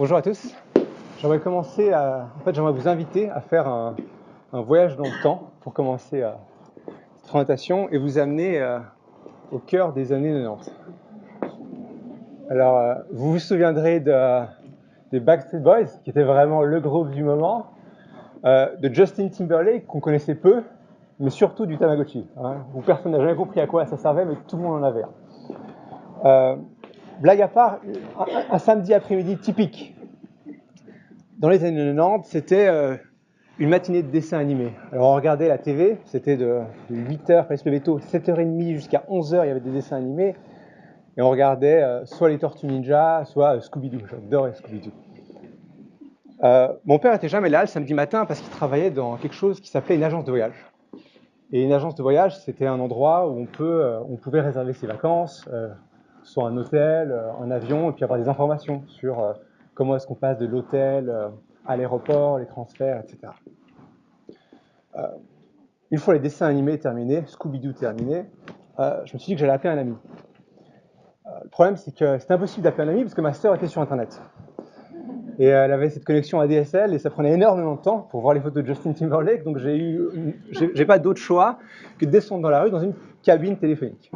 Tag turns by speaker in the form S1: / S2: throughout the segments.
S1: Bonjour à tous. J'aimerais vous inviter à faire un voyage dans le temps pour commencer cette présentation et vous amener au cœur des années 90. Alors, vous vous souviendrez des Backstreet Boys, qui était vraiment le groupe du moment, de Justin Timberlake, qu'on connaissait peu, mais surtout du Tamagotchi, où personne n'a jamais compris à quoi ça servait, mais tout le monde en avait un. Blague à part, un samedi après-midi typique. Dans les années 90, c'était une matinée de dessin animé. Alors on regardait la TV, c'était de 8h, il fallait se lever tôt, 7h30 jusqu'à 11h, il y avait des dessins animés. Et on regardait soit les Tortues Ninja, soit Scooby-Doo. J'adorais Scooby-Doo. Mon père était jamais là le samedi matin parce qu'il travaillait dans quelque chose qui s'appelait une agence de voyage. Et une agence de voyage, c'était un endroit où on pouvait réserver ses vacances, soit un hôtel, un avion, et puis avoir des informations sur comment est-ce qu'on passe de l'hôtel à l'aéroport, les transferts, etc. Une fois les dessins animés terminés, Scooby-Doo terminé, je me suis dit que j'allais appeler un ami. Le problème, c'est que c'était impossible d'appeler un ami parce que ma sœur était sur Internet. Et elle avait cette connexion ADSL et ça prenait énormément de temps pour voir les photos de Justin Timberlake. Donc j'ai pas d'autre choix que de descendre dans la rue dans une cabine téléphonique.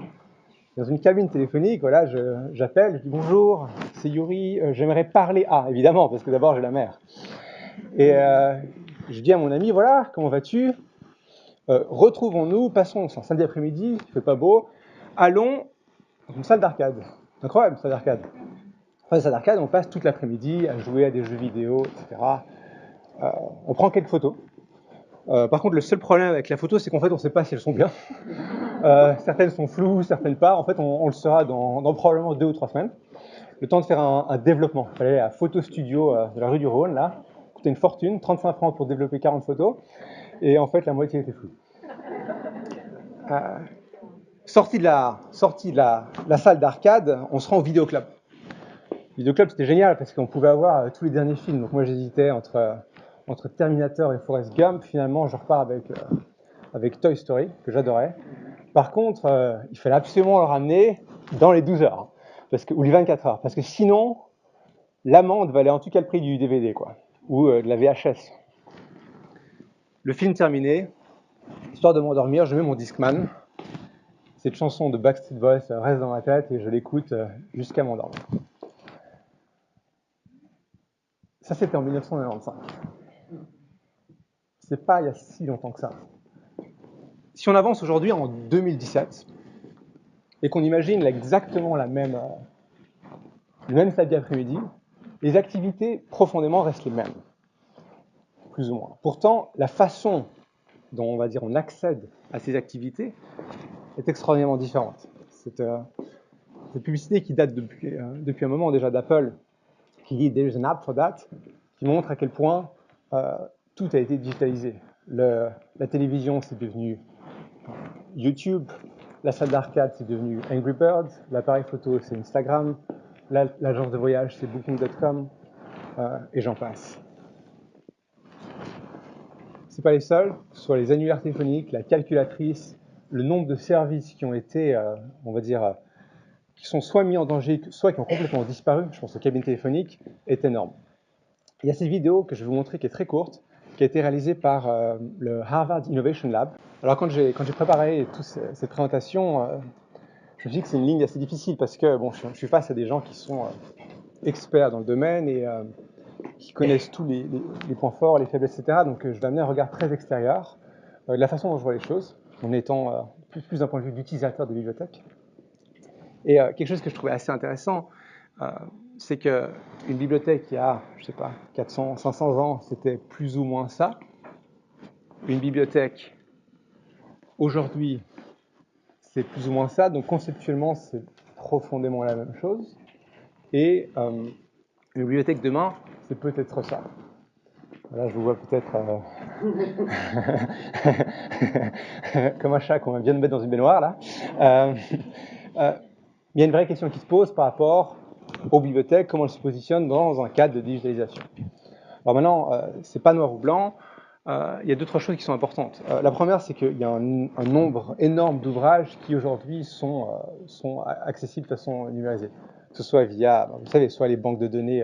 S1: Dans une cabine téléphonique, voilà, j'appelle, je dis bonjour, c'est Yuri, j'aimerais parler à, évidemment, parce que d'abord j'ai la mère. Et je dis à mon ami, voilà, comment vas-tu ? Retrouvons-nous, passons, c'est un samedi après-midi, il fait pas beau, allons dans une salle d'arcade. Incroyable, salle d'arcade. Dans la salle d'arcade, on passe toute l'après-midi à jouer à des jeux vidéo, etc. On prend quelques photos. Par contre, le seul problème avec la photo, c'est qu'en fait, on ne sait pas si elles sont bien. Certaines sont floues, certaines pas. En fait, on le saura dans probablement 2 ou 3 semaines. Le temps de faire un développement. Il fallait aller à Photo Studio de la rue du Rhône, là. Ça coûtait une fortune, 35 francs pour développer 40 photos. Et en fait, la moitié était floue. Sorti de la salle d'arcade, on se rend au vidéoclub. Le vidéoclub, c'était génial parce qu'on pouvait avoir tous les derniers films. Donc moi, j'hésitais entre Terminator et Forrest Gump. Finalement, je repars avec Toy Story, que j'adorais. Par contre, il fallait absolument le ramener dans les 12 heures, ou les 24 heures, parce que sinon, l'amende valait en tout cas le prix du DVD, quoi, ou de la VHS. Le film terminé, histoire de m'endormir, je mets mon Discman. Cette chanson de Backstreet Boys reste dans ma tête et je l'écoute jusqu'à m'endormir. Ça, c'était en 1995. C'est pas il y a si longtemps que ça. Si on avance aujourd'hui en 2017 et qu'on imagine exactement le même samedi après-midi, les activités profondément restent les mêmes, plus ou moins. Pourtant, la façon dont on accède à ces activités est extraordinairement différente. Cette publicité qui date depuis un moment déjà d'Apple, qui dit « There's an app for that », qui montre à quel point tout a été digitalisé. La télévision, c'est devenu YouTube, la salle d'arcade, c'est devenu Angry Birds, l'appareil photo, c'est Instagram, l'agence de voyage, c'est Booking.com, et j'en passe. Ce n'est pas les seuls, que ce soit les annuaires téléphoniques, la calculatrice, le nombre de services qui ont été, qui sont soit mis en danger, soit qui ont complètement disparu, je pense aux cabines téléphoniques, est énorme. Il y a cette vidéo que je vais vous montrer qui est très courte, qui a été réalisée par le Harvard Innovation Lab. Alors quand j'ai préparé toute cette présentation, je me dis que c'est une ligne assez difficile parce que je suis face à des gens qui sont experts dans le domaine et qui connaissent tous les points forts, les faiblesses, etc. Donc je vais amener un regard très extérieur de la façon dont je vois les choses, en étant plus d'un point de vue d'utilisateur de bibliothèque. Et quelque chose que je trouvais assez intéressant, c'est qu'une bibliothèque il y a, 400, 500 ans, c'était plus ou moins ça. Une bibliothèque aujourd'hui, c'est plus ou moins ça. Donc conceptuellement, c'est profondément la même chose. Et une bibliothèque demain, c'est peut-être ça. Là, je vous vois peut-être comme un chat qu'on vient de mettre dans une baignoire, là. Il y a une vraie question qui se pose par rapport aux bibliothèques, comment elles se positionnent dans un cadre de digitalisation. Alors maintenant, c'est pas noir ou blanc, il y a 2-3 choses qui sont importantes. La première, c'est qu'il y a un nombre énorme d'ouvrages qui aujourd'hui sont accessibles de façon numérisée. Que ce soit via, vous savez, soit les banques de données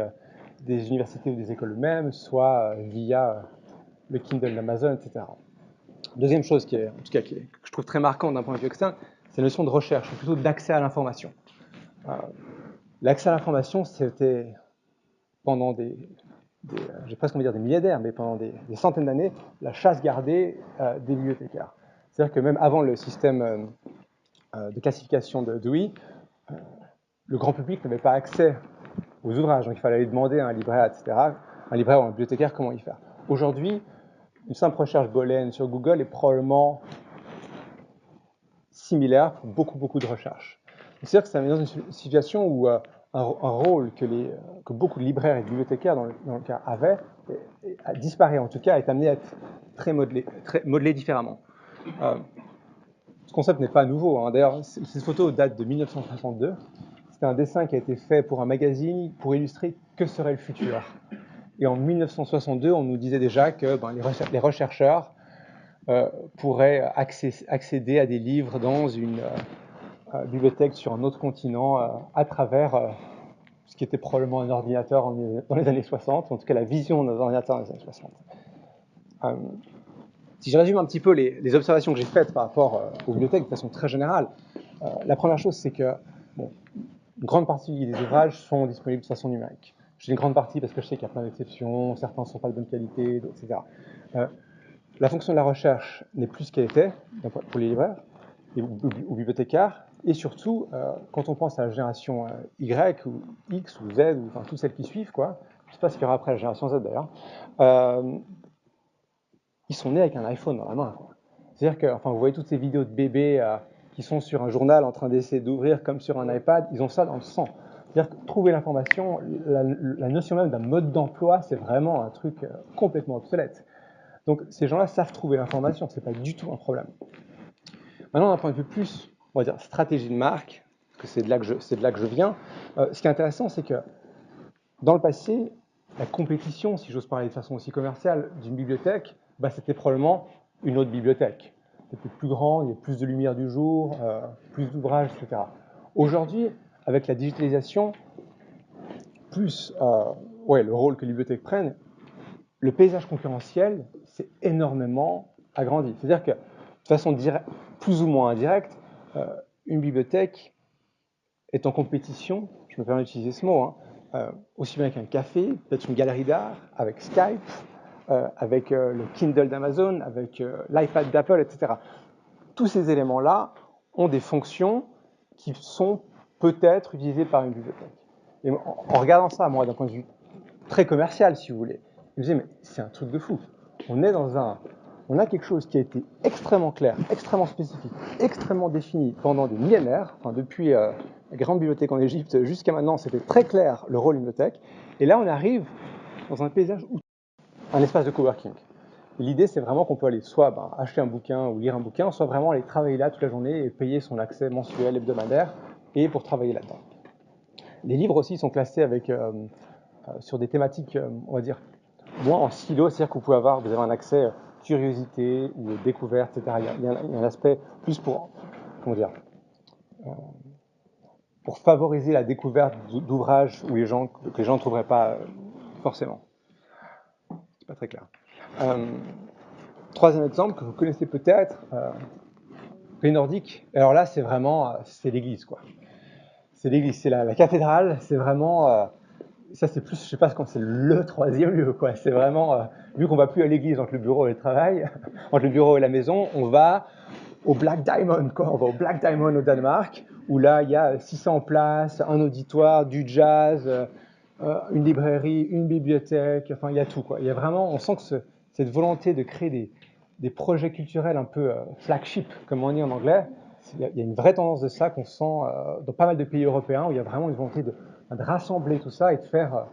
S1: des universités ou des écoles eux-mêmes, soit via le Kindle d'Amazon, etc. Deuxième chose qui est, en tout cas, que je trouve très marquante d'un point de vue externe, c'est la notion de recherche, ou plutôt d'accès à l'information. L'accès à l'information, c'était pendant j'ai presque envie de dire des millénaires, mais pendant des centaines d'années, la chasse gardée des bibliothécaires. C'est-à-dire que même avant le système de classification de Dewey, le grand public n'avait pas accès aux ouvrages, donc il fallait aller demander à un libraire, etc., un libraire ou un bibliothécaire comment y faire. Aujourd'hui, une simple recherche booléenne sur Google est probablement similaire pour beaucoup de recherches. C'est-à-dire que ça met dans une situation où un rôle que beaucoup de libraires et de bibliothécaires dans le cas avaient disparaît, en tout cas est amené à être très modelé différemment. Ce concept n'est pas nouveau, hein. D'ailleurs, cette photo date de 1962. C'est un dessin qui a été fait pour un magazine pour illustrer que serait le futur. Et en 1962, on nous disait déjà que les rechercheurs pourraient accéder à des livres dans une bibliothèque sur un autre continent à travers ce qui était probablement un ordinateur dans les années 60, en tout cas la vision d'un ordinateur dans les années 60. Si je résume un petit peu les observations que j'ai faites par rapport aux bibliothèques de façon très générale, la première chose, c'est que une grande partie des ouvrages sont disponibles de façon numérique. Je dis une grande partie parce que je sais qu'il y a plein d'exceptions, certains ne sont pas de bonne qualité, etc. La fonction de la recherche n'est plus ce qu'elle était pour les libraires ou bibliothécaires, et surtout, quand on pense à la génération Y ou X ou Z, ou enfin toutes celles qui suivent, quoi, je ne sais pas ce qu'il y aura après la génération Z d'ailleurs, ils sont nés avec un iPhone dans la main. C'est-à-dire que, enfin, vous voyez toutes ces vidéos de bébés qui sont sur un journal en train d'essayer d'ouvrir comme sur un iPad, ils ont ça dans le sang. C'est-à-dire que trouver l'information, la notion même d'un mode d'emploi, c'est vraiment un truc complètement obsolète. Donc ces gens-là savent trouver l'information, ce n'est pas du tout un problème. Maintenant, d'un point de vue plus, on va dire, stratégie de marque, parce que c'est de là que je viens, ce qui est intéressant, c'est que dans le passé, la compétition, si j'ose parler de façon aussi commerciale, d'une bibliothèque, c'était probablement une autre bibliothèque. C'était plus grand, il y avait plus de lumière du jour, plus d'ouvrages, etc. Aujourd'hui, avec la digitalisation, plus le rôle que les bibliothèques prennent, le paysage concurrentiel s'est énormément agrandi. C'est-à-dire que, de façon plus ou moins indirecte, une bibliothèque est en compétition, je me permets d'utiliser ce mot, aussi bien qu'un café, peut-être une galerie d'art, avec Skype, avec le Kindle d'Amazon, avec l'iPad d'Apple, etc. Tous ces éléments-là ont des fonctions qui sont peut-être utilisées par une bibliothèque. Et en regardant ça, moi, d'un point de vue très commercial, si vous voulez, je me disais, mais c'est un truc de fou. On a quelque chose qui a été extrêmement clair, extrêmement spécifique, extrêmement défini pendant des millénaires, enfin depuis la grande bibliothèque en Égypte jusqu'à maintenant, c'était très clair le rôle d'une bibliothèque. Et là, on arrive dans un paysage où un espace de coworking. L'idée, c'est vraiment qu'on peut aller soit acheter un bouquin ou lire un bouquin, soit vraiment aller travailler là toute la journée et payer son accès mensuel, hebdomadaire, et pour travailler là-dedans. Les livres aussi sont classés sur des thématiques, on va dire, moins en silo, c'est-à-dire que vous avez un accès curiosité ou découverte, etc. Il y a un aspect plus pour favoriser la découverte d'ouvrages que les gens ne trouveraient pas forcément. C'est pas très clair. Troisième exemple que vous connaissez peut-être, les Nordiques. Alors là, c'est vraiment, c'est l'église, quoi. C'est l'église, c'est la cathédrale, c'est vraiment, ça c'est plus, je sais pas quand c'est le troisième lieu, quoi. C'est vraiment, vu qu'on va plus à l'église entre le bureau et le travail, entre le bureau et la maison, on va au Black Diamond, quoi. On va au Black Diamond au Danemark, où là, il y a 600 places, un auditoire, du jazz, une librairie, une bibliothèque, enfin, il y a tout, quoi. Il y a vraiment, on sent que cette volonté de créer des projets culturels un peu flagship, comme on dit en anglais, il y a une vraie tendance de ça qu'on sent dans pas mal de pays européens, où il y a vraiment une volonté de rassembler tout ça et de faire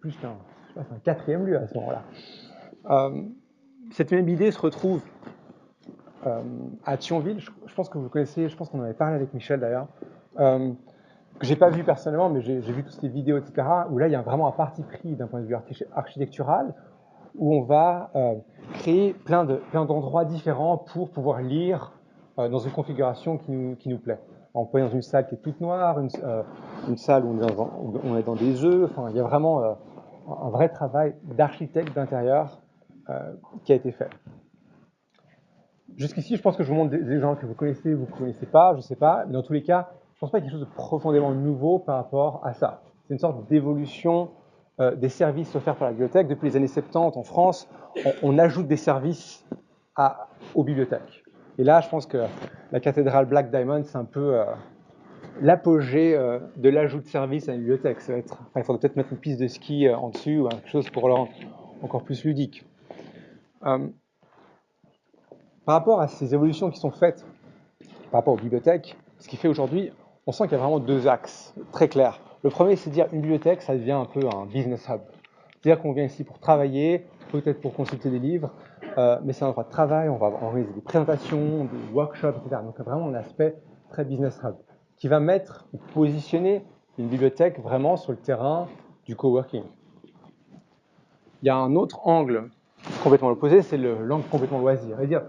S1: plus qu'un quatrième lieu à ce moment-là. Cette même idée se retrouve à Thionville. Je pense que vous connaissez, je pense qu'on en avait parlé avec Michel d'ailleurs, que j'ai pas vu personnellement, mais j'ai vu toutes ces vidéos, etc., où là il y a vraiment un parti pris d'un point de vue architectural, où on va créer plein d'endroits différents pour pouvoir lire dans une configuration qui nous plaît. On peut aller dans une salle qui est toute noire, une salle où on est dans des œufs, enfin il y a vraiment un vrai travail d'architecte d'intérieur qui a été fait. Jusqu'ici, je pense que je vous montre des exemples que vous connaissez pas, je ne sais pas, mais dans tous les cas, je ne pense pas qu'il y ait quelque chose de profondément nouveau par rapport à ça. C'est une sorte d'évolution des services offerts par la bibliothèque. Depuis les années 70, en France, on ajoute des services aux bibliothèques. Et là, je pense que la cathédrale Black Diamond, c'est un peu l'apogée de l'ajout de services à une bibliothèque. Il faudrait peut-être mettre une piste de ski en dessus ou quelque chose pour le rendre encore plus ludique. Par rapport à ces évolutions qui sont faites par rapport aux bibliothèques, ce qui fait aujourd'hui, on sent qu'il y a vraiment deux axes très clairs. Le premier, c'est de dire une bibliothèque, ça devient un peu un business hub. C'est-à-dire qu'on vient ici pour travailler, peut-être pour consulter des livres, mais c'est un endroit de travail, on va organiser des présentations, des workshops, etc. Donc vraiment un aspect très business hub, qui va mettre ou positionner une bibliothèque vraiment sur le terrain du coworking. Il y a un autre angle complètement opposé, c'est l'angle complètement loisir. C'est-à-dire,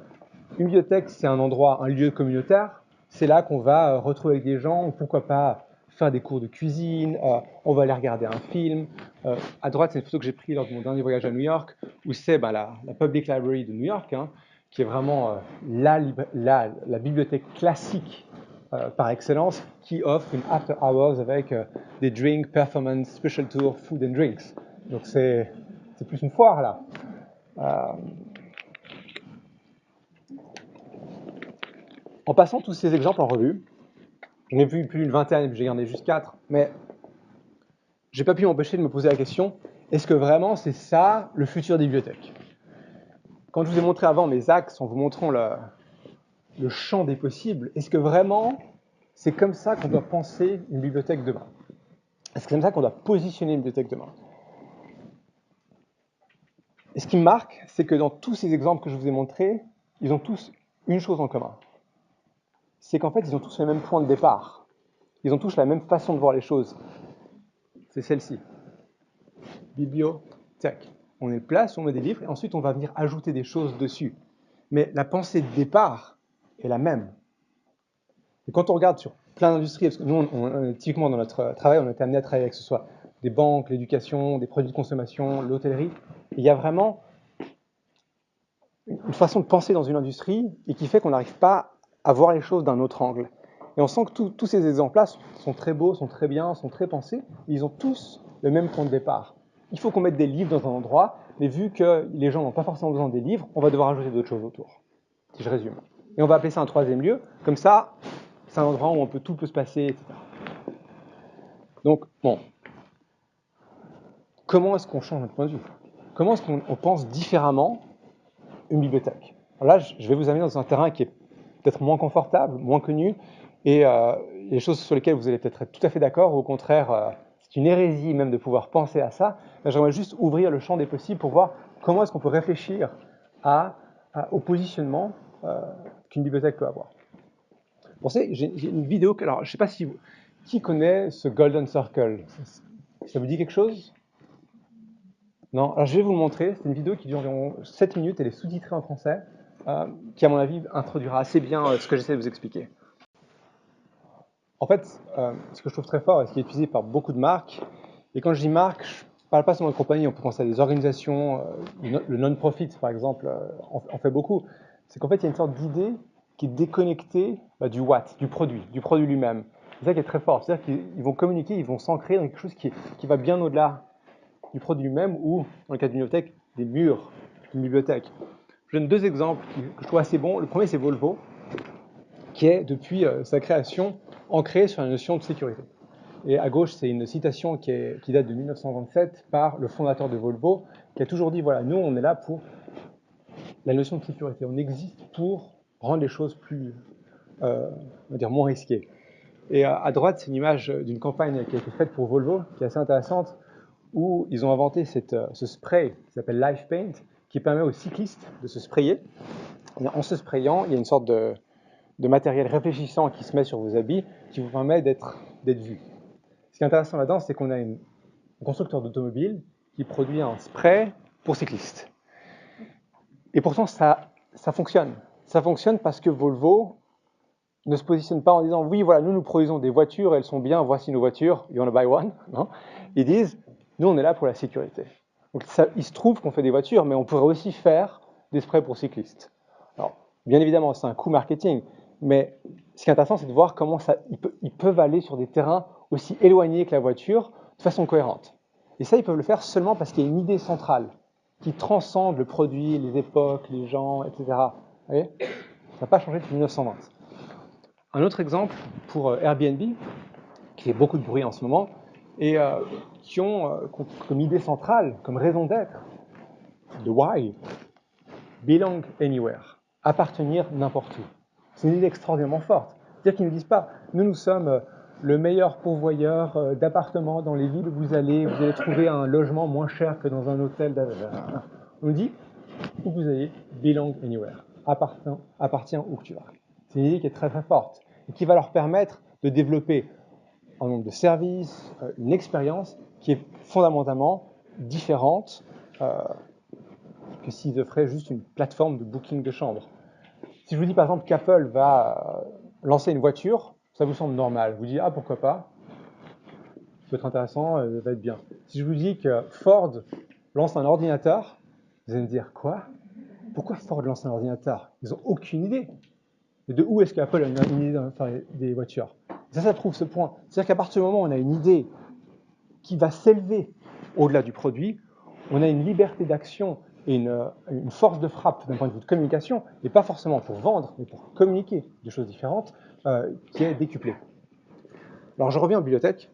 S1: une bibliothèque, c'est un endroit, un lieu communautaire. C'est là qu'on va retrouver avec des gens, pourquoi pas faire des cours de cuisine, on va aller regarder un film. À droite, c'est une photo que j'ai prise lors de mon dernier voyage à New York, où c'est la Public Library de New York, qui est vraiment la bibliothèque classique par excellence, qui offre une after hours avec des drinks, performance, special tour, food and drinks. Donc c'est plus une foire là. En passant tous ces exemples en revue, j'en ai vu plus d'une vingtaine, j'ai gardé juste 4, mais j'ai pas pu m'empêcher de me poser la question, est-ce que vraiment c'est ça le futur des bibliothèques? Quand je vous ai montré avant mes axes, en vous montrant le champ des possibles, est-ce que vraiment c'est comme ça qu'on doit penser une bibliothèque demain? Est-ce que c'est comme ça qu'on doit positionner une bibliothèque demain? Et ce qui me marque, c'est que dans tous ces exemples que je vous ai montrés, ils ont tous une chose en commun. C'est qu'en fait, ils ont tous le même point de départ. Ils ont tous la même façon de voir les choses. C'est celle-ci. Bibliothèque. On est une place où on met des livres et ensuite on va venir ajouter des choses dessus. Mais la pensée de départ est la même. Et quand on regarde sur plein d'industries, parce que nous, typiquement dans notre travail, on a été amené à travailler avec que ce soit des banques, l'éducation, des produits de consommation, l'hôtellerie, il y a vraiment une façon de penser dans une industrie et qui fait qu'on n'arrive pas à voir les choses d'un autre angle. Et on sent que tous ces exemples-là sont très beaux, sont très bien, sont très pensés, mais ils ont tous le même point de départ. Il faut qu'on mette des livres dans un endroit, mais vu que les gens n'ont pas forcément besoin des livres, on va devoir ajouter d'autres choses autour, si je résume. Et on va appeler ça un troisième lieu, comme ça, c'est un endroit où tout peut se passer, etc. Donc, bon, comment est-ce qu'on change notre point de vue? Comment est-ce qu'on pense différemment une bibliothèque? Alors là, je vais vous amener dans un terrain qui est peut-être moins confortable, moins connu, et les choses sur lesquelles vous allez peut-être être tout à fait d'accord, ou au contraire, c'est une hérésie même de pouvoir penser à ça. J'aimerais juste ouvrir le champ des possibles pour voir comment est-ce qu'on peut réfléchir au positionnement qu'une bibliothèque peut avoir. Bon, j'ai une vidéo, alors je ne sais pas qui connaît ce Golden Circle. Ça vous dit quelque chose? Non? Alors je vais vous le montrer, c'est une vidéo qui dure environ 7 minutes, elle est sous-titrée en français, qui à mon avis introduira assez bien ce que j'essaie de vous expliquer. En fait, ce que je trouve très fort et ce qui est utilisé par beaucoup de marques, et quand je dis marque, je ne parle pas seulement de compagnie, on peut penser à des organisations, le non-profit par exemple en fait beaucoup, c'est qu'en fait il y a une sorte d'idée qui est déconnectée du what, du produit lui-même. C'est ça qui est très fort, c'est-à-dire qu'ils vont communiquer, ils vont s'ancrer dans quelque chose qui va bien au-delà du produit lui-même ou, dans le cas d'une bibliothèque, des murs d'une bibliothèque. Je donne 2 exemples que je trouve assez bons. Le premier, c'est Volvo, qui est, depuis sa création, ancré sur la notion de sécurité. Et à gauche, c'est une citation qui date de 1927 par le fondateur de Volvo, qui a toujours dit, voilà, nous, on est là pour la notion de sécurité. On existe pour rendre les choses plus, on va dire, moins risquées. Et à droite, c'est une image d'une campagne qui a été faite pour Volvo, qui est assez intéressante, où ils ont inventé ce spray qui s'appelle Life Paint, qui permet aux cyclistes de se sprayer. Et en se sprayant, il y a une sorte de matériel réfléchissant qui se met sur vos habits, qui vous permet d'être vu. Ce qui est intéressant là-dedans, c'est qu'on a un constructeur d'automobile qui produit un spray pour cyclistes. Et pourtant, ça fonctionne. Ça fonctionne parce que Volvo ne se positionne pas en disant « Oui, voilà, nous produisons des voitures, elles sont bien, voici nos voitures, you wanna buy one ?» Non. Ils disent Nous, on est là pour la sécurité. Donc, il se trouve qu'on fait des voitures, mais on pourrait aussi faire des sprays pour cyclistes. Alors, bien évidemment, c'est un coût marketing, mais ce qui est intéressant, c'est de voir comment ils peuvent aller sur des terrains aussi éloignés que la voiture de façon cohérente. Et ça, ils peuvent le faire seulement parce qu'il y a une idée centrale qui transcende le produit, les époques, les gens, etc. Vous voyez ? Ça n'a pas changé depuis 1920. Un autre exemple pour Airbnb, qui fait beaucoup de bruit en ce moment, et qui ont comme idée centrale, comme raison d'être, the why, belong anywhere, appartenir n'importe où. C'est une idée extraordinairement forte. C'est-à-dire qu'ils ne disent pas, nous sommes le meilleur pourvoyeur d'appartements dans les villes où vous allez trouver un logement moins cher que dans un hôtel. On nous dit, où vous allez, belong anywhere, appartient où que tu vas. C'est une idée qui est très très forte et qui va leur permettre de développer un nombre de services, une expérience qui est fondamentalement différente que s'ils offraient juste une plateforme de booking de chambre. Si je vous dis par exemple qu'Apple va lancer une voiture, ça vous semble normal. Vous dites, ah pourquoi pas, ça peut être intéressant, ça va être bien. Si je vous dis que Ford lance un ordinateur, vous allez me dire, quoi ? Pourquoi Ford lance un ordinateur ? Ils n'ont aucune idée. Mais de où est-ce qu'Apple a une idée de faire des voitures ? Ça prouve ce point. C'est-à-dire qu'à partir du moment où on a une idée qui va s'élever au-delà du produit, on a une liberté d'action et une force de frappe d'un point de vue de communication, et pas forcément pour vendre, mais pour communiquer des choses différentes, qui est décuplée. Alors je reviens en bibliothèque.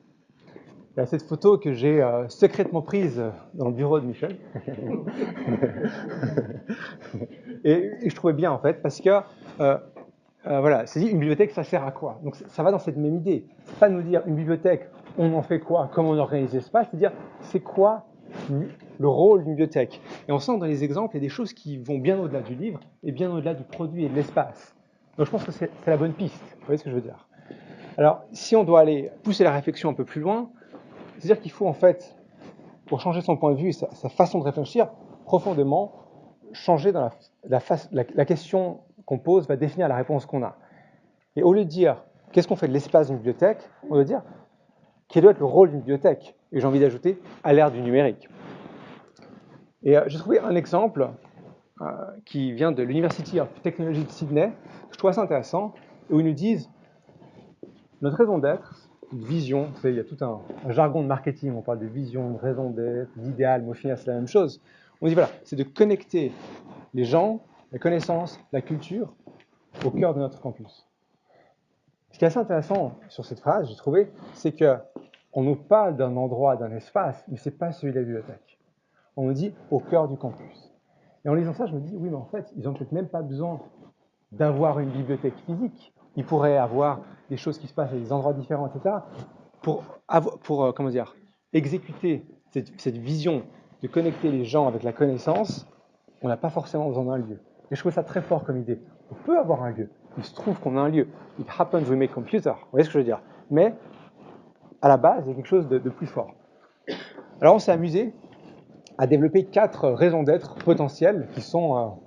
S1: Il y a cette photo que j'ai secrètement prise dans le bureau de Michel. et je trouvais bien en fait, parce que voilà, c'est dit, une bibliothèque, ça sert à quoi? Donc ça va dans cette même idée. C'est pas de nous dire, une bibliothèque, on en fait quoi? Comment on organise l'espace? C'est dire, c'est quoi le rôle d'une bibliothèque? Et on sent dans les exemples, il y a des choses qui vont bien au-delà du livre et bien au-delà du produit et de l'espace. Donc je pense que c'est la bonne piste. Vous voyez ce que je veux dire? Alors, si on doit aller pousser la réflexion un peu plus loin, c'est-à-dire qu'il faut en fait, pour changer son point de vue et sa façon de réfléchir, profondément changer dans la question qu'on pose va définir la réponse qu'on a. Et au lieu de dire qu'est-ce qu'on fait de l'espace d'une bibliothèque, on doit dire quel doit être le rôle d'une bibliothèque. Et j'ai envie d'ajouter à l'ère du numérique. Et j'ai trouvé un exemple qui vient de l'University of Technology de Sydney, que je trouve assez intéressant, où ils nous disent notre raison d'être, une vision, vous savez, il y a tout un jargon de marketing, on parle de vision, de raison d'être, d'idéal, mais au final c'est la même chose. On dit voilà, c'est de connecter les gens, la connaissance, la culture au cœur de notre campus. Ce qui est assez intéressant sur cette phrase, j'ai trouvé, c'est qu'on nous parle d'un endroit, d'un espace, mais ce n'est pas celui de la bibliothèque. On nous dit au cœur du campus. Et en lisant ça, je me dis, oui, mais en fait, ils n'ont peut-être même pas besoin d'avoir une bibliothèque physique. Ils pourraient avoir des choses qui se passent à des endroits différents, etc. Pour exécuter cette vision de connecter les gens avec la connaissance, on n'a pas forcément besoin d'un lieu. Et je trouve ça très fort comme idée. On peut avoir un lieu. Il se trouve qu'on a un lieu. It happens we make computer. Vous voyez ce que je veux dire? Mais à la base, il y a quelque chose de plus fort. Alors on s'est amusé à développer 4 raisons d'être potentielles qui sont,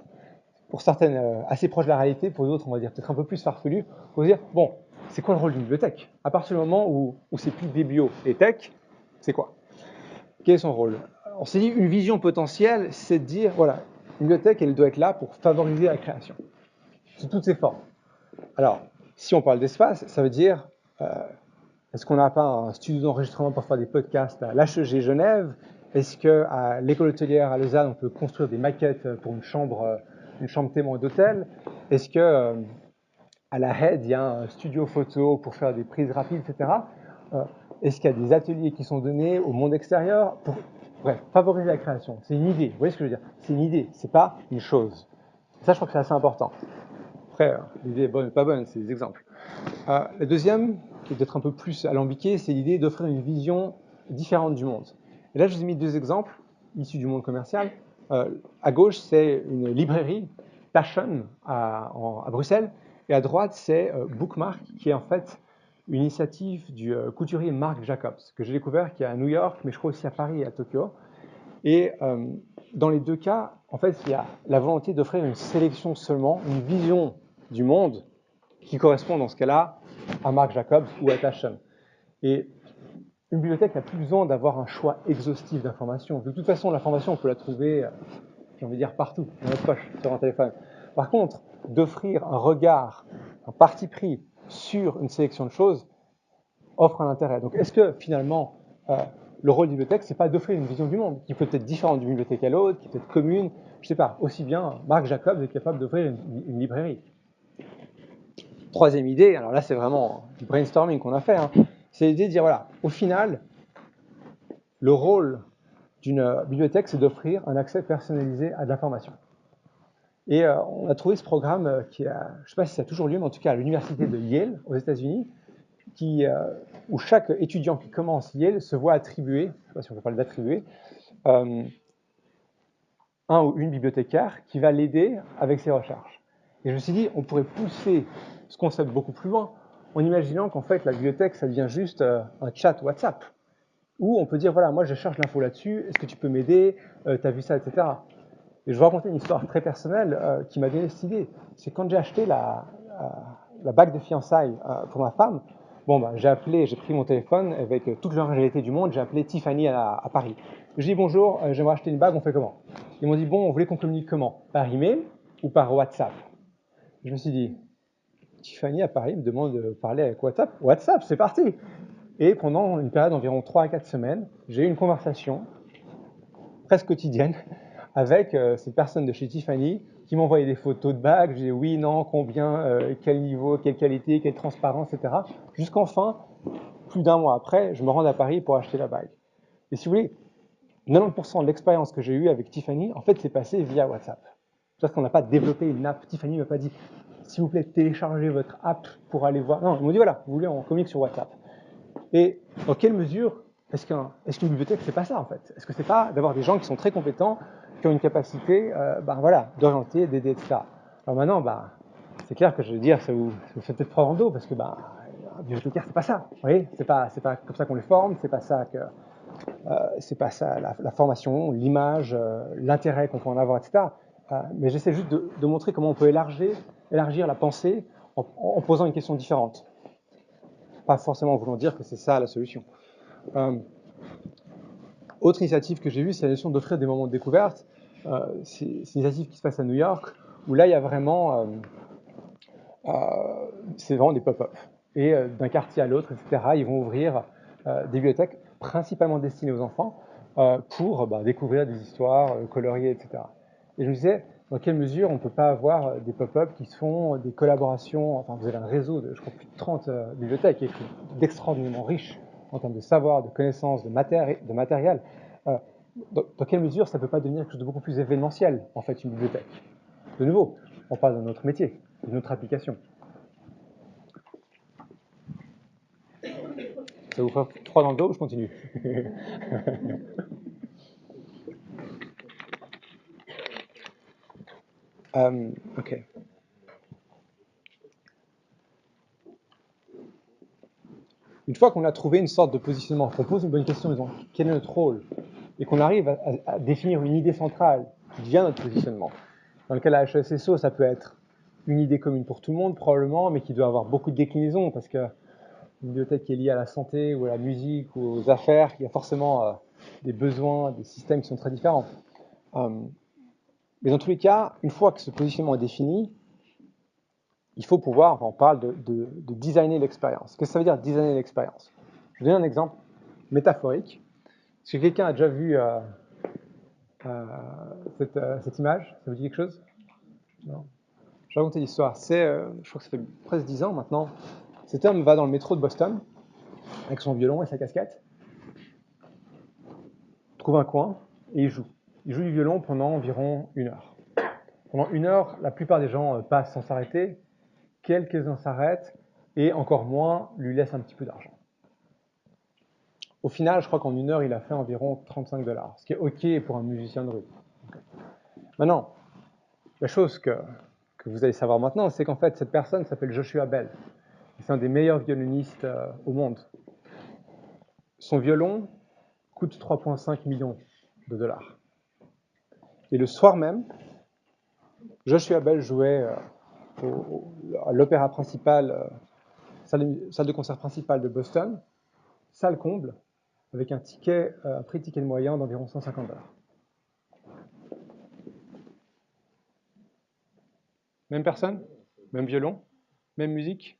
S1: pour certaines, assez proches de la réalité, pour d'autres, on va dire peut-être un peu plus farfelues, pour se dire, bon, c'est quoi le rôle d'une bibliothèque? À partir du moment où c'est plus biblio et tech, c'est quoi? Quel est son rôle? On s'est dit, une vision potentielle, c'est de dire, voilà, une bibliothèque, elle doit être là pour favoriser la création, sous toutes ses formes. Alors, si on parle d'espace, ça veut dire, est-ce qu'on n'a pas un studio d'enregistrement pour faire des podcasts à l'HEG Genève? Est-ce qu'à l'école hôtelière à Lausanne, on peut construire des maquettes pour une chambre témoin d'hôtel? Est-ce qu'à la HED, il y a un studio photo pour faire des prises rapides, etc. Est-ce qu'il y a des ateliers qui sont donnés au monde extérieur pour, bref, favoriser la création? C'est une idée, vous voyez ce que je veux dire? C'est une idée, c'est pas une chose. Ça, je crois que c'est assez important. Après, l'idée est bonne ou pas bonne, c'est des exemples. La deuxième, qui est peut-être un peu plus alambiquée, c'est l'idée d'offrir une vision différente du monde. Et là, je vous ai mis 2 exemples issus du monde commercial. À gauche, c'est une librairie, Taschen, à Bruxelles. Et à droite, c'est Bookmark, qui est en fait une initiative du couturier Marc Jacobs, que j'ai découvert, qui est à New York, mais je crois aussi à Paris et à Tokyo. Et dans les 2 cas, en fait, il y a la volonté d'offrir une sélection seulement, une vision du monde qui correspond dans ce cas-là à Marc Jacobs ou à Taschen. Et une bibliothèque n'a plus besoin d'avoir un choix exhaustif d'informations. De toute façon, l'information, on peut la trouver, j'ai envie de dire, partout, dans notre poche, sur un téléphone. Par contre, d'offrir un regard, un parti pris sur une sélection de choses offre un intérêt. Donc, est-ce que finalement, le rôle d'une bibliothèque, c'est pas d'offrir une vision du monde qui peut être différente d'une bibliothèque à l'autre, qui peut être commune, je sais pas, aussi bien Marc Jacobs est capable d'offrir une librairie. Troisième idée, alors là c'est vraiment du brainstorming qu'on a fait, hein, c'est l'idée de dire voilà, au final, le rôle d'une bibliothèque, c'est d'offrir un accès personnalisé à de l'information. Et on a trouvé ce programme qui a, je ne sais pas si ça a toujours lieu, mais en tout cas à l'université de Yale, aux États-Unis, où chaque étudiant qui commence Yale se voit attribuer, je ne sais pas si on peut parler d'attribuer, un ou une bibliothécaire qui va l'aider avec ses recherches. Et je me suis dit, on pourrait pousser ce concept beaucoup plus loin en imaginant qu'en fait la bibliothèque, ça devient juste un chat WhatsApp, où on peut dire, voilà, moi je cherche l'info là-dessus, est-ce que tu peux m'aider, t'as vu ça, etc. Et je vais raconter une histoire très personnelle qui m'a donné cette idée. C'est quand j'ai acheté la bague de fiançailles pour ma femme, bon, bah, j'ai pris mon téléphone avec toute l'originalité du monde, j'ai appelé Tiffany à Paris. Je dis bonjour, j'aimerais acheter une bague, on fait comment? Ils m'ont dit, bon, on voulait qu'on communique comment? Par email ou par WhatsApp? Je me suis dit, Tiffany à Paris me demande de parler avec WhatsApp. WhatsApp, c'est parti! Et pendant une période d'environ 3 à 4 semaines, j'ai eu une conversation presque quotidienne avec cette personne de chez Tiffany qui m'envoyait des photos de bagues. Je disais oui, non, combien, quel niveau, quelle qualité, quelle transparence, etc. Jusqu'enfin, plus d'un mois après, je me rends à Paris pour acheter la bague. Et si vous voulez, 90% de l'expérience que j'ai eue avec Tiffany, en fait, c'est passé via WhatsApp. Parce qu'on n'a pas développé une app. Tiffany ne m'a pas dit, s'il vous plaît, téléchargez votre app pour aller voir. Non, ils m'ont dit, voilà, vous voulez, on communique sur WhatsApp. Et dans quelle mesure est-ce qu'une bibliothèque, c'est pas ça, en fait? Est-ce que c'est pas d'avoir des gens qui sont très compétents, qui ont une capacité voilà, d'orienter, d'aider, etc. Alors maintenant, c'est clair que je veux dire, ça vous fait peut-être froid dans le dos, parce que un bibliothécaire, c'est pas ça. Vous voyez, c'est pas comme ça qu'on les forme, c'est pas ça la formation, l'image, l'intérêt qu'on peut en avoir, etc. Mais j'essaie juste de montrer comment on peut élargir la pensée en posant une question différente. Pas forcément en voulant dire que c'est ça la solution. Autre initiative que j'ai vue, c'est la notion d'offrir des moments de découverte. C'est une initiative qui se passe à New York, où là, il y a vraiment, c'est vraiment des pop-up. Et d'un quartier à l'autre, etc., ils vont ouvrir des bibliothèques principalement destinées aux enfants pour découvrir des histoires coloriées, etc. Et je me disais, dans quelle mesure on ne peut pas avoir des pop-up qui se font, des collaborations, enfin vous avez un réseau de, je crois, plus de 30 bibliothèques qui est d'extraordinairement riche en termes de savoir, de connaissances, de matériel. Dans quelle mesure ça ne peut pas devenir quelque chose de beaucoup plus événementiel, en fait, une bibliothèque? De nouveau, on parle d'un autre métier, d'une autre application. Ça vous fait froid dans le dos ou je continue? Ok. Une fois qu'on a trouvé une sorte de positionnement, qu'on pose une bonne question, disons, quel est notre rôle, et qu'on arrive à définir une idée centrale qui devient notre positionnement. Dans le cas de la HESSO, ça peut être une idée commune pour tout le monde, probablement, mais qui doit avoir beaucoup de déclinaisons, parce qu'une bibliothèque qui est liée à la santé, ou à la musique, ou aux affaires, il y a forcément des besoins, des systèmes qui sont très différents. Mais dans tous les cas, une fois que ce positionnement est défini, il faut pouvoir, on parle de designer l'expérience. Qu'est-ce que ça veut dire designer l'expérience? Je vous donne un exemple métaphorique. Est-ce que quelqu'un a déjà vu cette image? Ça vous dit quelque chose? Non. Je vais raconter l'histoire. Je crois que ça fait presque 10 ans maintenant. Cet homme va dans le métro de Boston avec son violon et sa casquette, trouve un coin et il joue. Il joue du violon pendant environ 1 heure. Pendant 1 heure, la plupart des gens passent sans s'arrêter. Quelques-uns s'arrêtent et encore moins lui laissent un petit peu d'argent. Au final, je crois qu'en 1 heure, il a fait environ $35, ce qui est OK pour un musicien de rue. Maintenant, la chose que vous allez savoir maintenant, c'est qu'en fait, cette personne s'appelle Joshua Bell. C'est un des meilleurs violonistes au monde. Son violon coûte 3,5 millions de dollars. Et le soir même, Joshua Bell jouait à l'opéra principal, salle de concert principale de Boston, salle comble, avec un prix de ticket moyen d'environ $150. Même personne? Même violon? Même musique?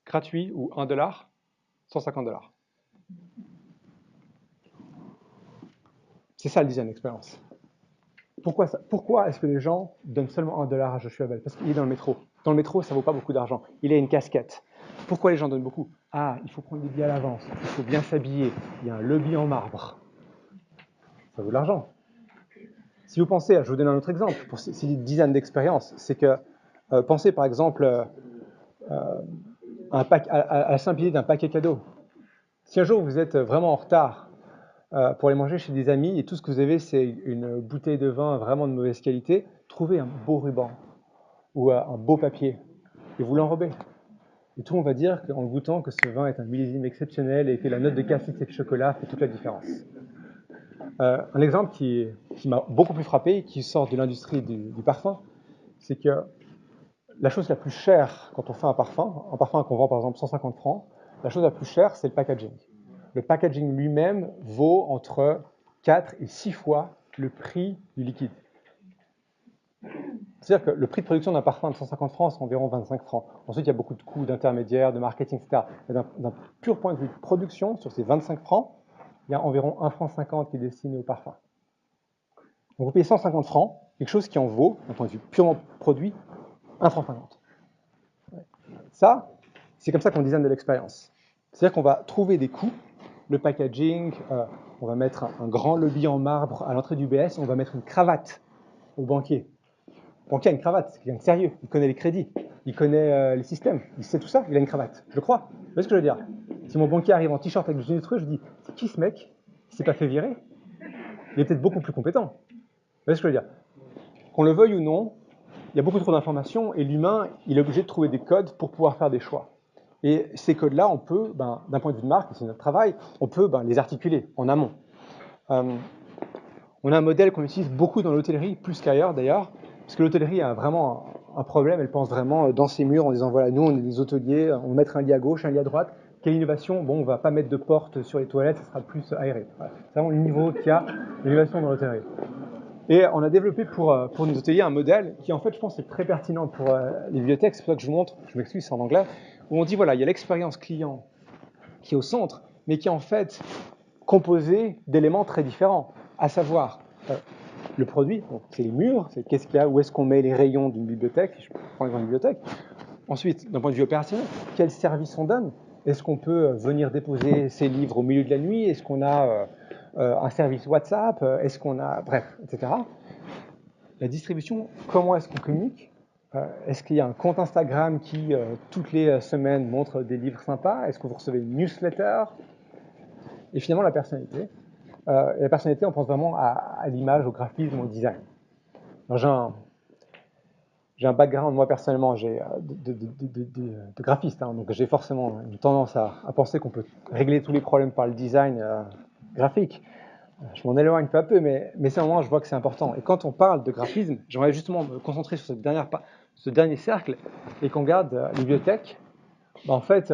S1: Gratuit ou $1? $150. C'est ça le design d'expérience. Pourquoi est-ce que les gens donnent seulement $1 à Joshua Bell? Parce qu'il est dans le métro. Dans le métro, ça ne vaut pas beaucoup d'argent. Il a une casquette. Pourquoi les gens donnent beaucoup? Ah, il faut prendre des billets à l'avance. Il faut bien s'habiller. Il y a un lobby en marbre. Ça vaut de l'argent. Si vous pensez, je vous donne un autre exemple, pour ces design d'expérience, c'est que pensez par exemple à la simplicité d'un paquet cadeau. Si un jour vous êtes vraiment en retard pour aller manger chez des amis et tout ce que vous avez c'est une bouteille de vin vraiment de mauvaise qualité, trouvez un beau ruban ou un beau papier et vous l'enrobez. Et tout le monde va dire qu'en goûtant que ce vin est un millésime exceptionnel et que la note de cassite et de chocolat fait toute la différence. Un exemple qui m'a beaucoup plus frappé, qui sort de l'industrie du parfum, c'est que la chose la plus chère quand on fait un parfum qu'on vend par exemple 150 francs, la chose la plus chère c'est le packaging. Le packaging lui-même vaut entre 4 et 6 fois le prix du liquide. C'est-à-dire que le prix de production d'un parfum de 150 francs, c'est environ 25 francs. Ensuite, il y a beaucoup de coûts d'intermédiaires, de marketing, etc. D'un pur point de vue de production, sur ces 25 francs, il y a environ 1,50 franc qui est destiné au parfum. Donc vous payez 150 francs, quelque chose qui en vaut, d'un point de vue purement produit, 1,50 franc. Ça, c'est comme ça qu'on design de l'expérience. C'est-à-dire qu'on va trouver des coûts, le packaging, on va mettre un grand lobby en marbre à l'entrée du BS, on va mettre une cravate au banquier. Le banquier a une cravate, c'est quelqu'un de sérieux, il connaît les crédits, il connaît les systèmes, il sait tout ça, il a une cravate, je le crois. Vous voyez ce que je veux dire? Si mon banquier arrive en t-shirt avec une truc, je dis, c'est qui ce mec? Il s'est pas fait virer? Il est peut-être beaucoup plus compétent. Vous voyez ce que je veux dire? Qu'on le veuille ou non, il y a beaucoup trop d'informations et l'humain, il est obligé de trouver des codes pour pouvoir faire des choix. Et ces codes-là, on peut, d'un point de vue de marque, c'est notre travail, on peut les articuler en amont. On a un modèle qu'on utilise beaucoup dans l'hôtellerie, plus qu'ailleurs d'ailleurs, parce que l'hôtellerie a vraiment un problème, elle pense vraiment dans ses murs en disant voilà, nous on est des hôteliers, on va mettre un lit à gauche, un lit à droite. Quelle innovation? Bon, on va pas mettre de porte sur les toilettes, ça sera plus aéré. Voilà. C'est vraiment le niveau qu'il y a l'innovation dans l'hôtellerie. Et on a développé pour nos hôteliers un modèle qui en fait je pense est très pertinent pour les bibliothèques, c'est pour ça que je vous montre, je m'excuse c'est en anglais, où on dit voilà, il y a l'expérience client qui est au centre, mais qui est en fait composée d'éléments très différents, à savoir le produit, c'est les murs, c'est qu'est-ce qu'il y a, où est-ce qu'on met les rayons d'une bibliothèque, si je prends exemple une bibliothèque. Ensuite, d'un point de vue opérationnel, quel service on donne? Est-ce qu'on peut venir déposer ses livres au milieu de la nuit? Est-ce qu'on a un service WhatsApp? Est-ce qu'on a... Bref, etc. La distribution, comment est-ce qu'on communique? Est-ce qu'il y a un compte Instagram qui, toutes les semaines, montre des livres sympas? Est-ce que vous recevez une newsletter? Et finalement, la personnalité. Et la personnalité, on pense vraiment à l'image, au graphisme, au design. Alors, j'ai un background, moi personnellement, de graphiste, hein, donc j'ai forcément une tendance à penser qu'on peut régler tous les problèmes par le design graphique. Je m'en éloigne peu à peu, mais c'est un moment où je vois que c'est important. Et quand on parle de graphisme, j'aimerais justement me concentrer sur ce dernier cercle, et qu'on regarde les bibliothèques. En fait,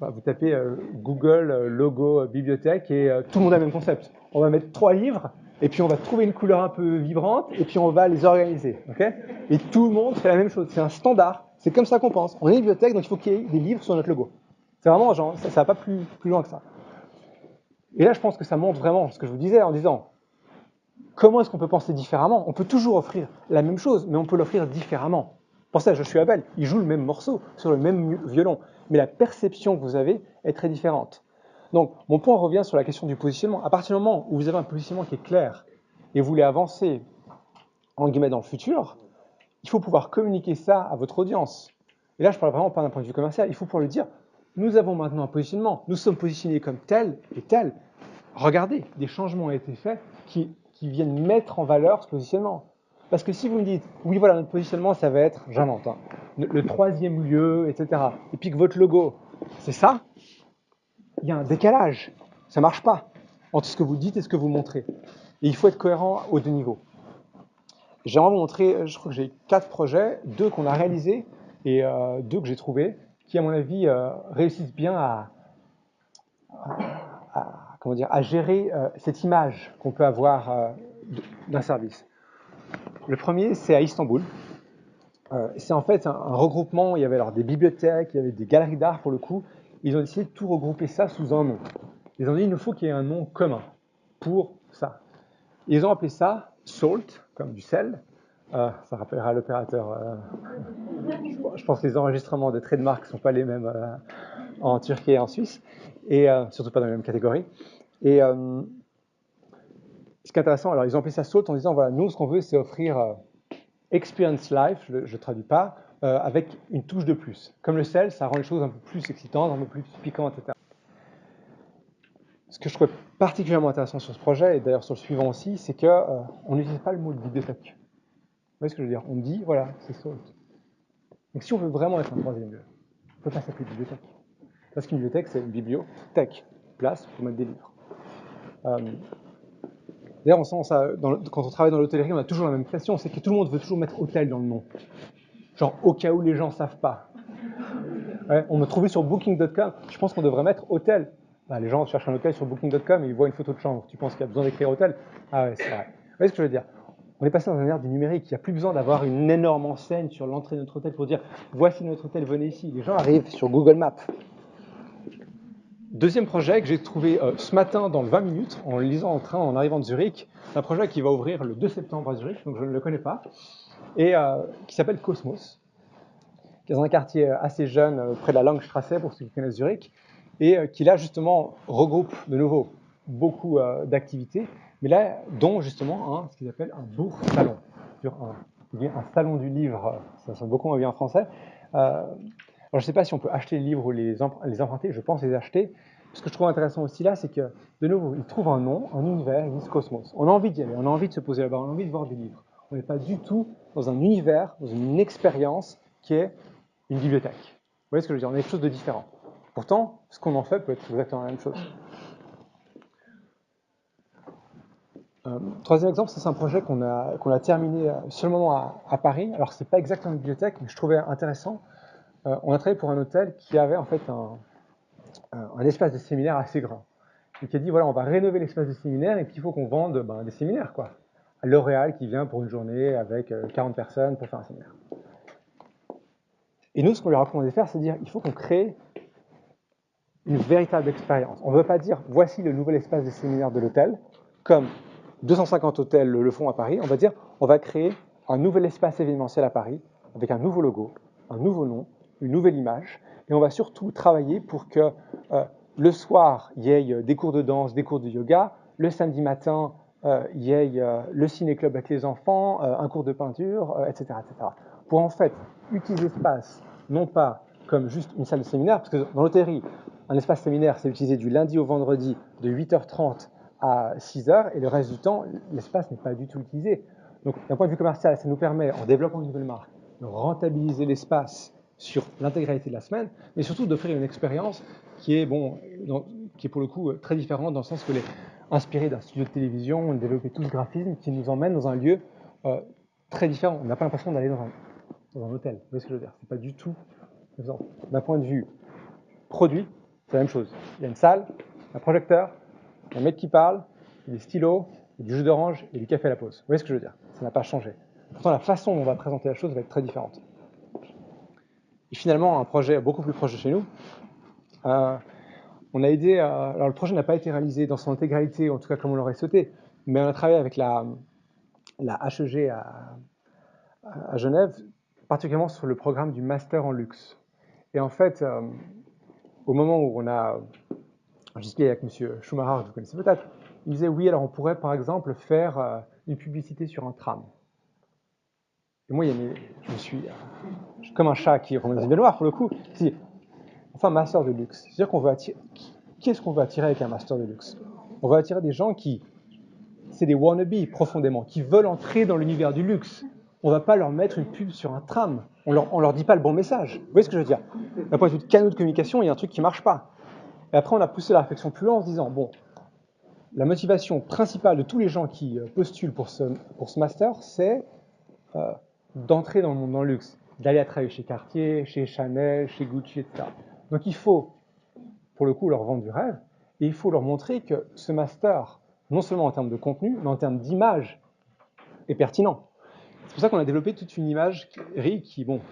S1: vous tapez Google logo bibliothèque et tout le monde a le même concept. On va mettre 3 livres et puis on va trouver une couleur un peu vibrante et puis on va les organiser. Okay, et tout le monde fait la même chose. C'est un standard. C'est comme ça qu'on pense. On est une bibliothèque, donc il faut qu'il y ait des livres sur notre logo. C'est vraiment genre, ça va pas plus loin que ça. Et là, je pense que ça montre vraiment ce que je vous disais en disant comment est-ce qu'on peut penser différemment? On peut toujours offrir la même chose, mais on peut l'offrir différemment. Pensez à Joshua Bell, il joue le même morceau sur le même violon, mais la perception que vous avez est très différente. Donc, mon point revient sur la question du positionnement. À partir du moment où vous avez un positionnement qui est clair et vous voulez avancer en guillemets dans le futur, il faut pouvoir communiquer ça à votre audience. Et là, je parle vraiment pas d'un point de vue commercial. Il faut pouvoir le dire. Nous avons maintenant un positionnement. Nous sommes positionnés comme tel et tel. Regardez, des changements ont été faits qui viennent mettre en valeur ce positionnement. Parce que si vous me dites, oui, voilà, notre positionnement, ça va être, j'invente, hein, le 3e lieu, etc. Et puis que votre logo, c'est ça, il y a un décalage. Ça ne marche pas entre ce que vous dites et ce que vous montrez. Et il faut être cohérent aux 2 niveaux. J'aimerais vous montrer, je crois que j'ai 4 projets, 2 qu'on a réalisés et 2 que j'ai trouvés, qui, à mon avis, réussissent bien comment dire, à gérer cette image qu'on peut avoir d'un service. Le premier, c'est à Istanbul. C'est en fait un regroupement, il y avait alors des bibliothèques, il y avait des galeries d'art pour le coup. Ils ont décidé de tout regrouper ça sous un nom. Ils ont dit il nous faut qu'il y ait un nom commun pour ça. Ils ont appelé ça Salt, comme du sel. Ça rappellera l'opérateur. Je pense que les enregistrements de trademark ne sont pas les mêmes en Turquie et en Suisse, et surtout pas dans la même catégorie. Et ce qui est intéressant, alors ils ont appelé ça Salt en disant voilà, nous ce qu'on veut c'est offrir Experience Life, je ne traduis pas, avec une touche de plus. Comme le sel, ça rend les choses un peu plus excitantes, un peu plus piquantes, etc. Ce que je trouve particulièrement intéressant sur ce projet, et d'ailleurs sur le suivant aussi, c'est qu'on n'utilise pas le mot de bibliothèque. Vous voyez ce que je veux dire? On dit, voilà, c'est Salt. Donc si on veut vraiment être un troisième lieu, on ne peut pas s'appeler bibliothèque. Parce qu'une bibliothèque, c'est une bibliothèque, place pour mettre des livres. D'ailleurs, on sent ça, quand on travaille dans l'hôtellerie, on a toujours la même question, c'est que tout le monde veut toujours mettre hôtel dans le nom. Genre, au cas où les gens ne savent pas. Ouais, on me trouvait sur Booking.com, je pense qu'on devrait mettre hôtel. Bah, les gens cherchent un hôtel sur Booking.com et ils voient une photo de chambre. Tu penses qu'il y a besoin d'écrire hôtel? Ah ouais, c'est vrai. Vous voyez ce que je veux dire? On est passé dans un ère du numérique. Il n'y a plus besoin d'avoir une énorme enseigne sur l'entrée de notre hôtel pour dire voici notre hôtel, venez ici. Les gens arrivent sur Google Maps. Deuxième projet que j'ai trouvé ce matin dans le 20 minutes, en le lisant en train, en arrivant de Zurich. C'est un projet qui va ouvrir le 2 septembre à Zurich, donc je ne le connais pas, et qui s'appelle Cosmos, qui est dans un quartier assez jeune, près de la Langstrasse, pour ceux qui connaissent Zurich, et qui là justement regroupe de nouveau beaucoup d'activités, mais là, dont justement ce qu'ils appellent un bourg salon, un salon du livre, ça sonne beaucoup moins bien en français. Alors je ne sais pas si on peut acheter les livres ou les emprunter, je pense les acheter. Ce que je trouve intéressant aussi là, c'est que de nouveau, ils trouvent un nom, un univers, ils disent Cosmos. On a envie d'y aller, on a envie de se poser là-bas, on a envie de voir des livres. On n'est pas du tout dans un univers, dans une expérience qui est une bibliothèque. Vous voyez ce que je veux dire? On a quelque chose de différent. Pourtant, ce qu'on en fait peut être exactement la même chose. Troisième exemple, c'est un projet qu'on a terminé seulement à Paris. Alors, ce n'est pas exactement une bibliothèque, mais je trouvais intéressant. On a travaillé pour un hôtel qui avait en fait un espace de séminaire assez grand. Et qui a dit, voilà, on va rénover l'espace de séminaire et puis il faut qu'on vende des séminaires, quoi. L'Oréal qui vient pour une journée avec 40 personnes pour faire un séminaire. Et nous, ce qu'on lui a recommandé de faire, c'est de dire, il faut qu'on crée une véritable expérience. On ne veut pas dire, voici le nouvel espace de séminaire de l'hôtel, comme 250 hôtels le font à Paris. On va dire, on va créer un nouvel espace événementiel à Paris, avec un nouveau logo, un nouveau nom, une nouvelle image. Et on va surtout travailler pour que le soir, il y ait des cours de danse, des cours de yoga. Le samedi matin, il y ait le ciné-club avec les enfants, un cours de peinture, etc., etc. Pour en fait utiliser l'espace, non pas comme juste une salle de séminaire, parce que dans l'hôtellerie, un espace séminaire, c'est utilisé du lundi au vendredi de 8h30 à 6h, et le reste du temps, l'espace n'est pas du tout utilisé. Donc, d'un point de vue commercial, ça nous permet, en développant une nouvelle marque, de rentabiliser l'espace sur l'intégralité de la semaine, mais surtout d'offrir une expérience qui est, qui est pour le coup très différente, dans le sens que les inspiré d'un studio de télévision, on a développé tout ce graphisme qui nous emmène dans un lieu très différent. On n'a pas l'impression d'aller dans un hôtel. Vous voyez ce que je veux dire? C'est pas du tout. D'un point de vue produit, c'est la même chose. Il y a une salle, un projecteur, un mec qui parle, des stylos, du jus d'orange et du café à la pause. Vous voyez ce que je veux dire? Ça n'a pas changé. Pourtant, la façon dont on va présenter la chose va être très différente. Et finalement, un projet beaucoup plus proche de chez nous, on a aidé. Alors, le projet n'a pas été réalisé dans son intégralité, en tout cas comme on l'aurait souhaité, mais on a travaillé avec la HEG à Genève, particulièrement sur le programme du Master en luxe. Et en fait, au moment où on a discuté avec M. Schumacher, que vous connaissez peut-être, il disait oui, alors on pourrait par exemple faire une publicité sur un tram. Et moi, je me suis comme un chat qui remet une baignoire pour le coup. Si, enfin, master de luxe. C'est-à-dire qu'on veut attirer. Qui est-ce qu'on veut attirer avec un master de luxe? On veut attirer des gens qui, c'est des wannabes profondément, qui veulent entrer dans l'univers du luxe. On ne va pas leur mettre une pub sur un tram. On leur dit pas le bon message. Vous voyez ce que je veux dire? D'un point de vue de canaux de communication, il y a un truc qui ne marche pas. Et après, on a poussé la réflexion plus loin en se disant, bon, la motivation principale de tous les gens qui postulent pour ce master, c'est d'entrer dans le monde dans le luxe, d'aller travailler chez Cartier, chez Chanel, chez Gucci, etc. Donc il faut, pour le coup, leur vendre du rêve, Et il faut leur montrer que ce master, non seulement en termes de contenu, mais en termes d'image, est pertinent. C'est pour ça qu'on a développé toute une image qui va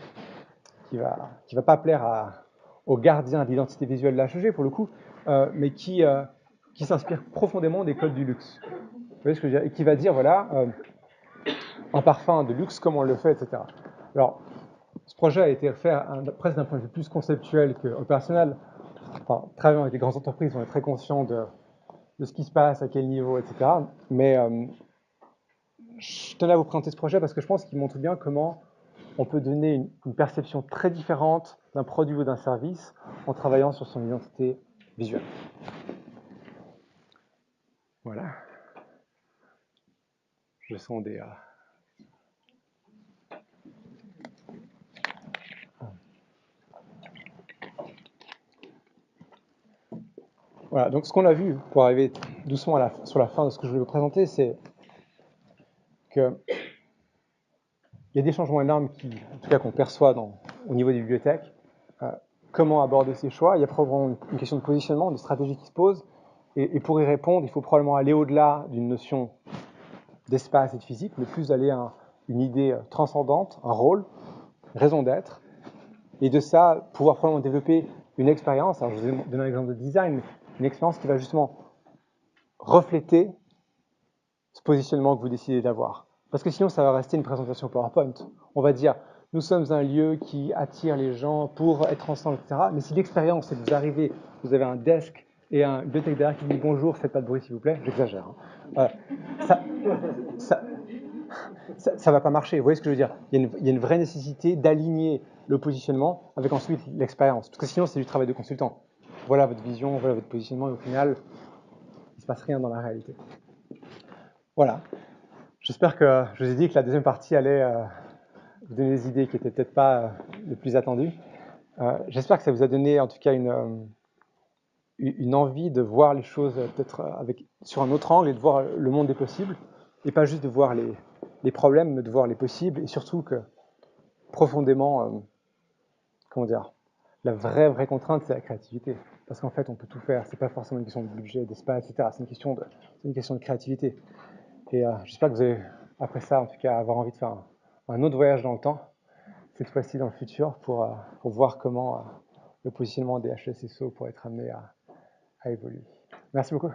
S1: pas plaire aux gardiens de l'identité visuelle de l'HEG, pour le coup, mais qui s'inspire profondément des codes du luxe. Vous voyez ce que je veux dire? Et qui va dire, voilà, un parfum de luxe, comment on le fait, etc. Alors, ce projet a été fait presque d'un point de vue plus conceptuel qu'opérationnel. Enfin, travaillant avec des grandes entreprises, on est très conscient de ce qui se passe, à quel niveau, etc. Mais je tenais à vous présenter ce projet parce que je pense qu'il montre bien comment on peut donner une perception très différente d'un produit ou d'un service en travaillant sur son identité visuelle. Voilà. Je sens des... Voilà, donc ce qu'on a vu, pour arriver doucement sur la fin de ce que je voulais vous présenter, c'est qu'il y a des changements énormes en tout cas qu'on perçoit au niveau des bibliothèques. Comment aborder ces choix? Il y a probablement une question de positionnement, de stratégie qui se pose. Et pour y répondre, il faut probablement aller au-delà d'une notion d'espace et de physique, mais plus aller à une idée transcendante, un rôle, raison d'être. Et de ça, pouvoir probablement développer une expérience. Alors, je vous ai donné un exemple de design, mais une expérience qui va justement refléter ce positionnement que vous décidez d'avoir. Parce que sinon, ça va rester une présentation PowerPoint. On va dire, nous sommes un lieu qui attire les gens pour être ensemble, etc. Mais si l'expérience, c'est que vous arrivez, vous avez un desk et une bibliothèque derrière qui dit bonjour, faites pas de bruit s'il vous plaît, j'exagère. Ça va pas marcher. Vous voyez ce que je veux dire? Il y a une vraie nécessité d'aligner le positionnement avec ensuite l'expérience. Parce que sinon, c'est du travail de consultant. Voilà votre vision, voilà votre positionnement, et au final, il ne se passe rien dans la réalité. Voilà. J'espère que je vous ai dit que la deuxième partie allait vous donner des idées qui n'étaient peut-être pas les plus attendues. J'espère que ça vous a donné en tout cas une envie de voir les choses peut-être sur un autre angle et de voir le monde des possibles, et pas juste de voir les problèmes, mais de voir les possibles, et surtout que profondément, comment dire, la vraie contrainte, c'est la créativité. Parce qu'en fait, on peut tout faire. C'est pas forcément une question de budget, d'espace, etc. C'est une question de créativité. Et j'espère que vous allez, après ça, en tout cas, avoir envie de faire un autre voyage dans le temps, cette fois-ci dans le futur, pour voir comment le positionnement des HSSO pourrait être amené à évoluer. Merci beaucoup.